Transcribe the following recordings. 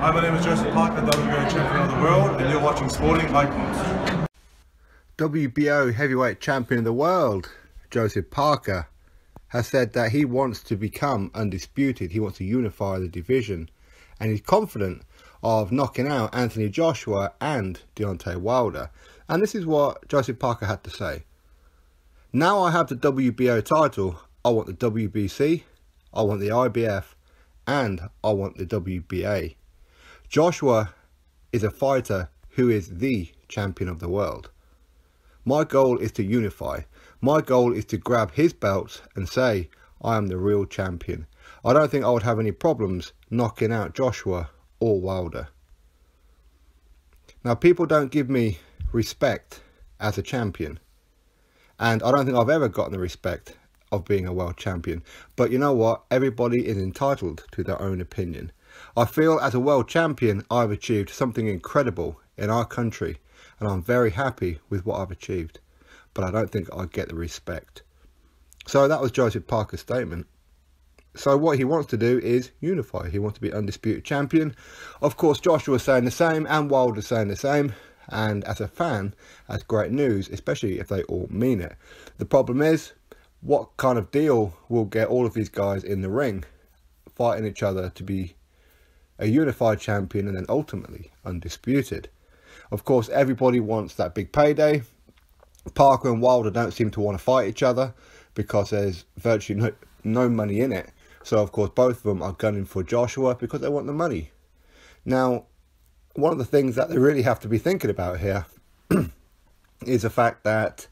Hi, my name is Joseph Parker, WBO champion of the world, and you're watching Sporting Icons. WBO heavyweight champion of the world, Joseph Parker, has said that he wants to become undisputed. He wants to unify the division, and he's confident of knocking out Anthony Joshua and Deontay Wilder. And this is what Joseph Parker had to say. Now I have the WBO title, I want the WBC, I want the IBF, and I want the WBA. Joshua is a fighter who is the champion of the world. My goal is to unify. My goal is to grab his belts and say, I am the real champion. I don't think I would have any problems knocking out Joshua or Wilder. Now, people don't give me respect as a champion. And I don't think I've ever gotten the respect of being a world champion. But you know what? Everybody is entitled to their own opinion. I feel as a world champion, I've achieved something incredible in our country. And I'm very happy with what I've achieved. But I don't think I get the respect. So that was Joseph Parker's statement. So what he wants to do is unify. He wants to be undisputed champion. Of course, Joshua's saying the same and Wilder's saying the same. And as a fan, that's great news, especially if they all mean it. The problem is, what kind of deal will get all of these guys in the ring fighting each other to be a unified champion and then ultimately undisputed? Of course, everybody wants that big payday. Parker and Wilder don't seem to want to fight each other because there's virtually no money in it. So, of course, both of them are gunning for Joshua because they want the money. Now, one of the things that they really have to be thinking about here is the fact that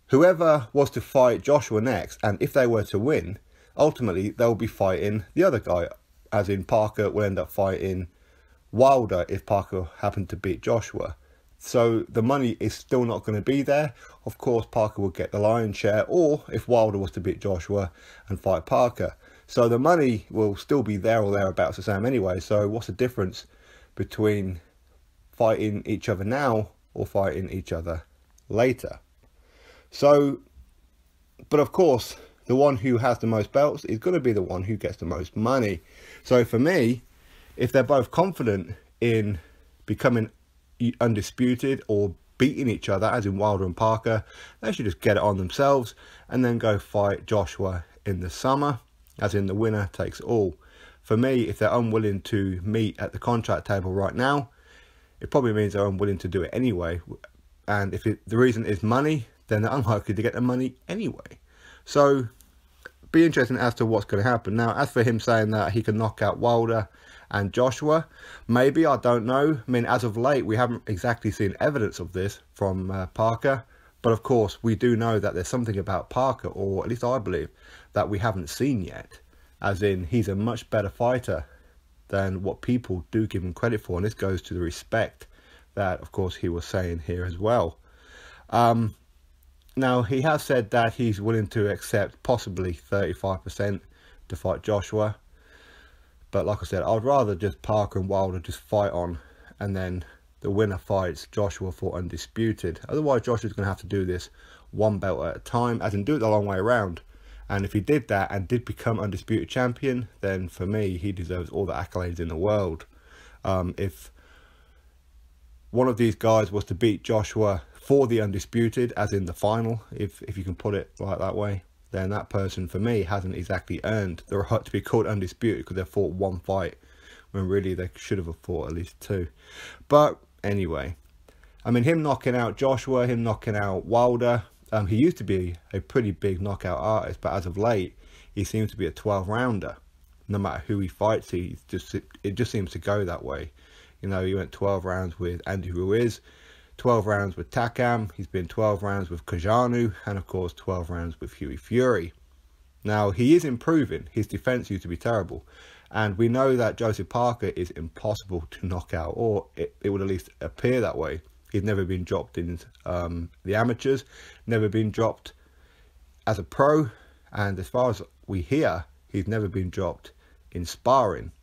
whoever was to fight Joshua next, and if they were to win, ultimately they'll be fighting the other guy, as in Parker will end up fighting Wilder if Parker happened to beat Joshua. So the money is still not going to be there. Of course, Parker will get the lion's share, or if Wilder was to beat Joshua and fight Parker. So the money will still be there or thereabouts the same anyway. So what's the difference between fighting each other now or fighting each other later? So, but of course, the one who has the most belts is going to be the one who gets the most money. So for me, if they're both confident in becoming undisputed or beating each other, as in Wilder and Parker, they should just get it on themselves and then go fight Joshua in the summer, as in the winner takes all. For me, if they're unwilling to meet at the contract table right now, it probably means they're unwilling to do it anyway. And if the reason is money, then they're unlikely to get the money anyway. So, be interesting as to what's going to happen. Now, as for him saying that he can knock out Wilder and Joshua, maybe, I don't know. I mean, as of late, we haven't exactly seen evidence of this from Parker. But of course, we do know that there's something about Parker, or at least I believe, that we haven't seen yet. As in, he's a much better fighter than what people do give him credit for. And this goes to the respect that, of course, he was saying here as well. Now, he has said that he's willing to accept possibly 35% to fight Joshua. But like I said, I'd rather just Parker and Wilder just fight on, and then the winner fights Joshua for undisputed. Otherwise, Joshua's going to have to do this one belt at a time, as in do it the long way around. And if he did that and did become undisputed champion, then for me, he deserves all the accolades in the world. If one of these guys was to beat Joshua for the undisputed, as in the final, if you can put it like that way, then that person, for me, hasn't exactly earned the right to be called undisputed because they fought one fight when really they should have fought at least two. But anyway, I mean, him knocking out Joshua, him knocking out Wilder, he used to be a pretty big knockout artist, but as of late, he seems to be a 12-rounder. No matter who he fights, it just seems to go that way. You know, he went 12 rounds with Andy Ruiz, 12 rounds with Takam, he's been 12 rounds with Kajanu, and of course 12 rounds with Hughie Fury. Now, he is improving. His defense used to be terrible, and we know that Joseph Parker is impossible to knock out, or it would at least appear that way. He's never been dropped in the amateurs, never been dropped as a pro, and as far as we hear, he's never been dropped in sparring.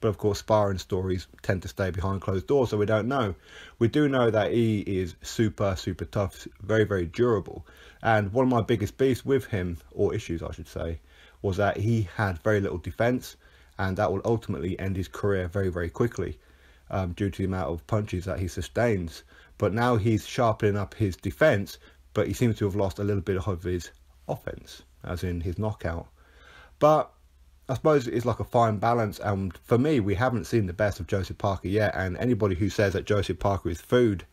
But of course, sparring stories tend to stay behind closed doors, so we don't know. We do know that he is super, super tough, very, very durable. And one of my biggest beefs with him, or issues I should say, was that he had very little defense. and that will ultimately end his career very, very quickly due to the amount of punches that he sustains. But now he's sharpening up his defense, but he seems to have lost a little bit of his offense, as in his knockout. But I suppose it's like a fine balance, and for me, we haven't seen the best of Joseph Parker yet, and anybody who says that Joseph Parker is food,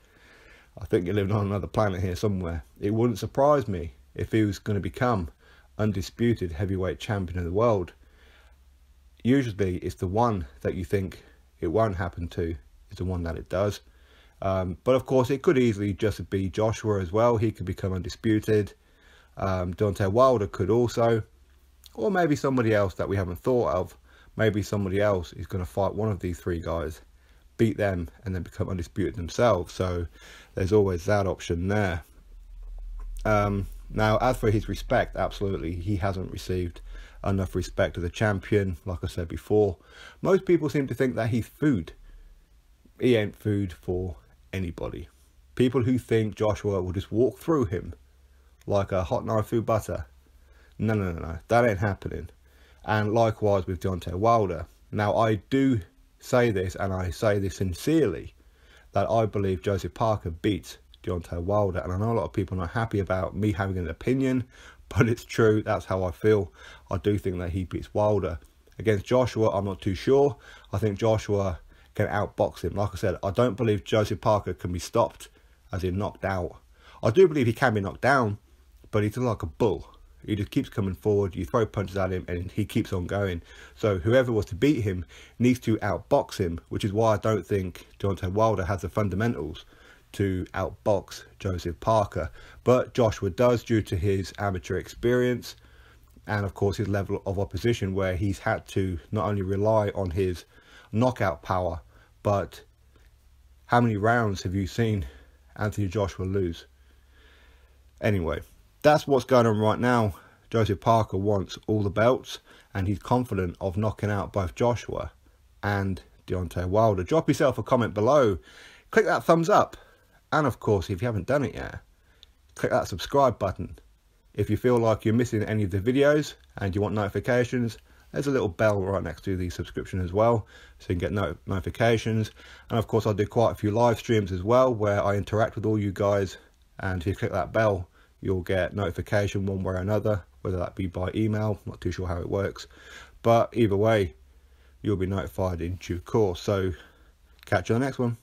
I think you're living on another planet here somewhere. It wouldn't surprise me if he was going to become undisputed heavyweight champion of the world. Usually it's the one that you think it won't happen to is the one that it does. But of course it could easily just be Joshua as well. He could become undisputed. Deontay Wilder could also, or maybe somebody else that we haven't thought of. Maybe somebody else is going to fight one of these three guys, beat them, and then become undisputed themselves. So there's always that option there. Now, as for his respect, absolutely, he hasn't received enough respect as a champion. Like I said before, most people seem to think that he's food. He ain't food for anybody. People who think Joshua will just walk through him like a hot knife through butter. No, that ain't happening. And likewise with Deontay Wilder. Now, I do say this, and I say this sincerely, that I believe Joseph Parker beats Deontay Wilder, and I know a lot of people are not happy about me having an opinion, but it's true. That's how I feel. I do think that he beats Wilder. Against Joshua, I'm not too sure. I think Joshua can outbox him. Like I said, I don't believe Joseph Parker can be stopped, as in knocked out. I do believe he can be knocked down, but he's like a bull. He just keeps coming forward, you throw punches at him, and he keeps on going. So whoever was to beat him needs to outbox him, which is why I don't think Deontay Wilder has the fundamentals to outbox Joseph Parker. But Joshua does, due to his amateur experience and of course his level of opposition, where he's had to not only rely on his knockout power, but how many rounds have you seen Anthony Joshua lose? Anyway, that's what's going on right now. Joseph Parker wants all the belts, and he's confident of knocking out both Joshua and Deontay Wilder. Drop yourself a comment below, click that thumbs up, and of course, if you haven't done it yet, click that subscribe button. If you feel like you're missing any of the videos and you want notifications, there's a little bell right next to the subscription as well, so you can get notifications. And of course, I do quite a few live streams as well, where I interact with all you guys, and if you click that bell, you'll get notification one way or another, whether that be by email. Not too sure how it works, but either way, you'll be notified in due course. So catch you on the next one.